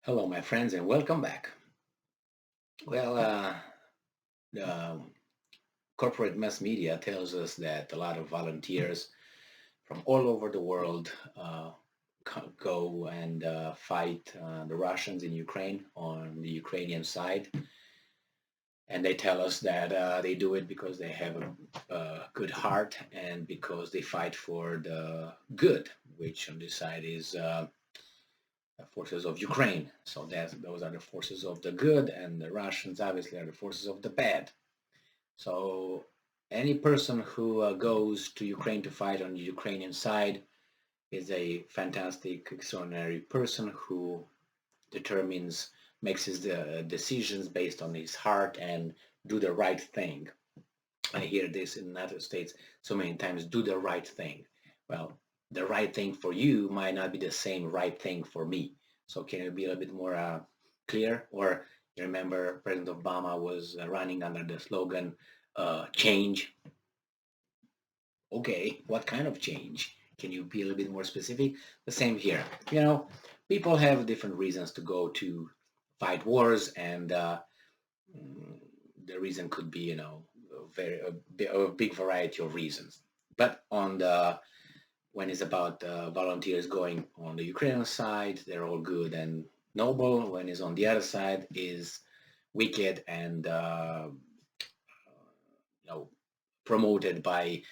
Hello, my friends, and welcome back. Well, the corporate mass media tells us that a lot of volunteers from all over the world go and fight the Russians in Ukraine on the Ukrainian side. And they tell us that they do it because they have a good heart and because they fight for the good, which on this side is forces of Ukraine. So those are the forces of the good, and the Russians obviously are the forces of the bad. So any person who goes to Ukraine to fight on the Ukrainian side is a fantastic, extraordinary person who determines, makes his decisions based on his heart and do the right thing. I hear this in the United States so many times, do the right thing. Well, the right thing for you might not be the same right thing for me. So can you be a little bit more clear? Or you remember President Obama was running under the slogan, change. Okay, what kind of change? Can you be a little bit more specific? The same here. People have different reasons to go to fight wars, and mm, the reason could be, a big variety of reasons. But when it's about volunteers going on the Ukrainian side, they're all good and noble. When it's on the other side, is wicked and promoted by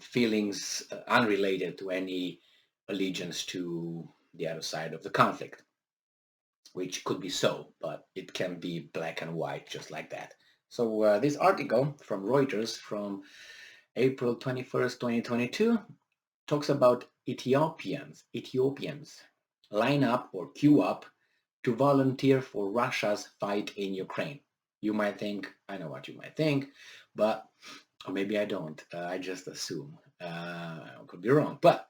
feelings unrelated to any allegiance to the other side of the conflict, which could be so, but it can be black and white just like that. So this article from Reuters from April 21st, 2022 talks about Ethiopians line up or queue up to volunteer for Russia's fight in Ukraine. You might think, I know what you might think, but or maybe I don't. I just assume. I could be wrong. But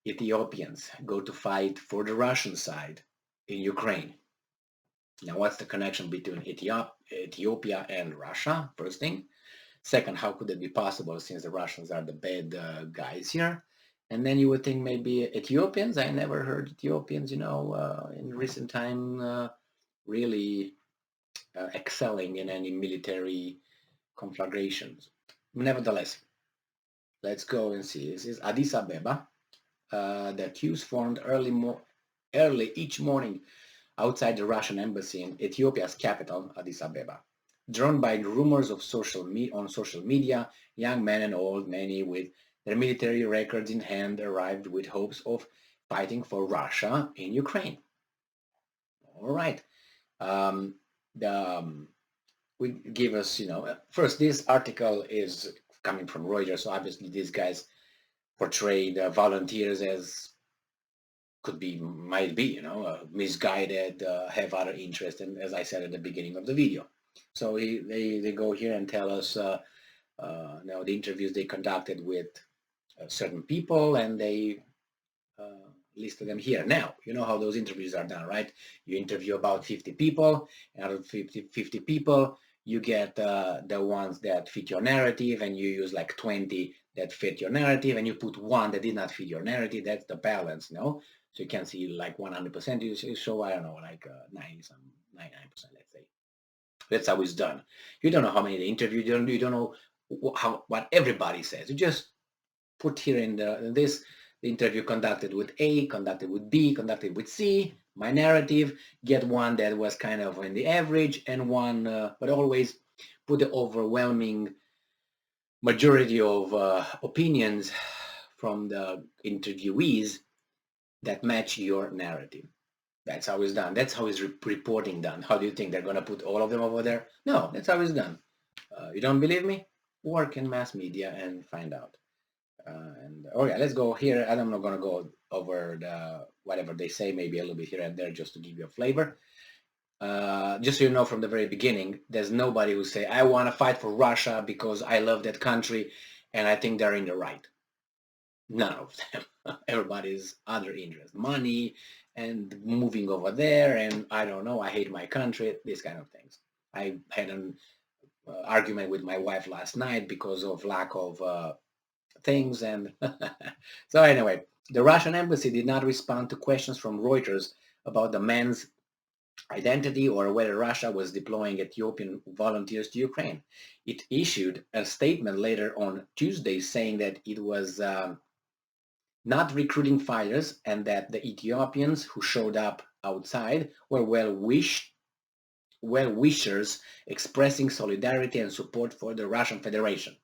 Ethiopians go to fight for the Russian side in Ukraine. Now, what's the connection between Ethiopia and Russia? First thing. Second, how could that be possible since the Russians are the bad guys here? And then you would think maybe Ethiopians. I never heard Ethiopians, in recent time really excelling in any military conflagrations. Nevertheless, let's go and see. This is Addis Ababa. The queues formed early each morning outside the Russian embassy in Ethiopia's capital, Addis Ababa. Drawn by rumors of on social media, young men and old, many with their military records in hand, arrived with hopes of fighting for Russia in Ukraine. All right. Um, the we give us, first, this article is coming from Reuters, so obviously these guys portray the volunteers as might be, misguided, have other interests, and as I said at the beginning of the video. So they go here and tell us, the interviews they conducted with certain people, and they listed them here. Now, you know how those interviews are done, right? You interview about 50 people, and out of 50 people, you get the ones that fit your narrative, and you use like 20 that fit your narrative, and you put one that did not fit your narrative. That's the balance, So you can see like 100%. You show, I don't know, like 90 some 99%, let's say. That's how it's done. You don't know how many they interviewed. You don't know what everybody says. You just put here in this the interview conducted with A, conducted with B, conducted with C, my narrative, get one that was kind of in the average, and one, but always put the overwhelming majority of opinions from the interviewees that match your narrative. That's how it's done. That's how is reporting done. How do you think they're going to put all of them over there? No, that's how it's done. You don't believe me? Work in mass media and find out. Let's go here. I'm not going to go over whatever they say, maybe a little bit here and there just to give you a flavor. Just so you know from the very beginning, there's nobody who say, I want to fight for Russia because I love that country and I think they're in the right. None of them. Everybody's other interest, money and moving over there, and I don't know, I hate my country, these kind of things. I had an argument with my wife last night because of lack of things, and so anyway, the Russian embassy did not respond to questions from Reuters about the man's identity or whether Russia was deploying Ethiopian volunteers to Ukraine. It issued a statement later on Tuesday saying that it was not recruiting fighters and that the Ethiopians who showed up outside were well-wishers expressing solidarity and support for the Russian Federation.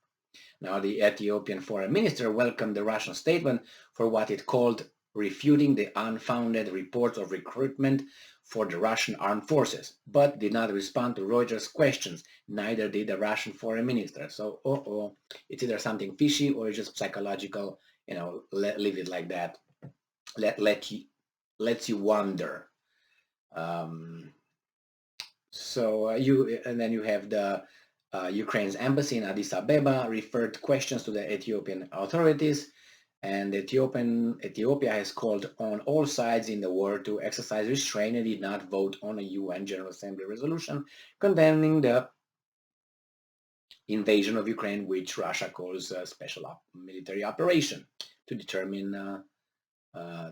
Now, the Ethiopian foreign minister welcomed the Russian statement for what it called refuting the unfounded reports of recruitment for the Russian armed forces, but did not respond to Reuters' questions. Neither did the Russian foreign minister. So, it's either something fishy or just psychological. Leave it like that. Lets you wonder. And then you have the Ukraine's embassy in Addis Ababa referred questions to the Ethiopian authorities, and Ethiopia has called on all sides in the war to exercise restraint and did not vote on a UN General Assembly resolution condemning the invasion of Ukraine, which Russia calls a special military operation to determine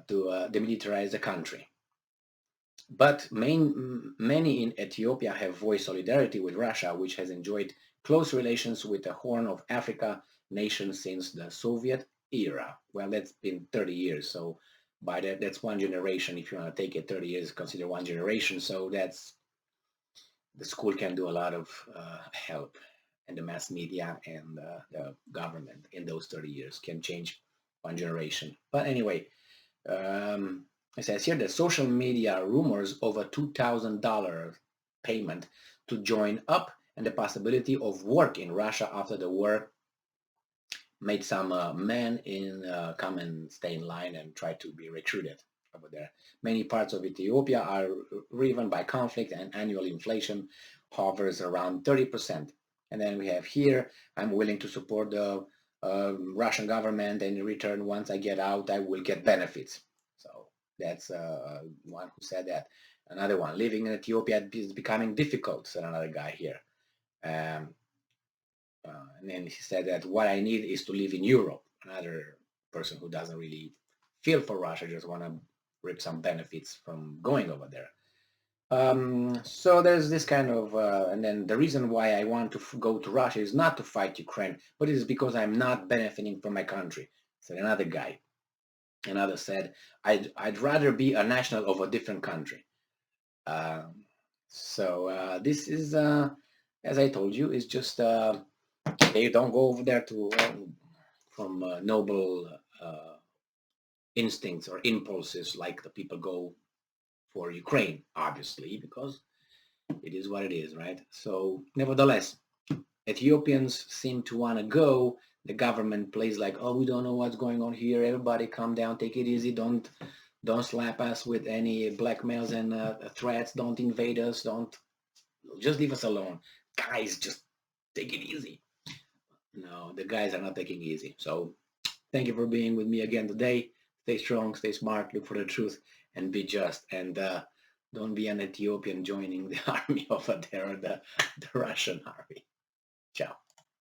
to demilitarize the country. But many in Ethiopia have voiced solidarity with Russia, which has enjoyed close relations with the Horn of Africa nation since the Soviet era. Well, that's been 30 years, so by that's one generation. If you want to take it 30 years, consider one generation. So that's the school can do a lot of help, and the mass media and the government in those 30 years can change one generation. But anyway, it says here that social media rumors of a $2,000 payment to join up and the possibility of work in Russia after the war made some men come and stay in line and try to be recruited over there. Many parts of Ethiopia are riven by conflict and annual inflation hovers around 30%. And then we have here, I'm willing to support the Russian government, and in return, once I get out, I will get benefits. So that's one who said that. Another one, living in Ethiopia is becoming difficult, said another guy here. And then he said that what I need is to live in Europe. Another person who doesn't really feel for Russia, just want to reap some benefits from going over there. So there's this kind of, and then the reason why I want to go to Russia is not to fight Ukraine, but it is because I'm not benefiting from my country, said another guy. Another said, I'd rather be a national of a different country. This is, as I told you, is just, they don't go over there to from noble instincts or impulses like the people go for Ukraine, obviously, because it is what it is, right? So nevertheless, Ethiopians seem to want to go. The government plays like, oh, we don't know what's going on here. Everybody calm down, take it easy. Don't slap us with any blackmails and threats. Don't invade us. Just leave us alone. Guys, just take it easy. No, the guys are not taking it easy. So thank you for being with me again today. Stay strong, stay smart, look for the truth, and be just. And don't be an Ethiopian joining the army over there, the Russian army. Ciao.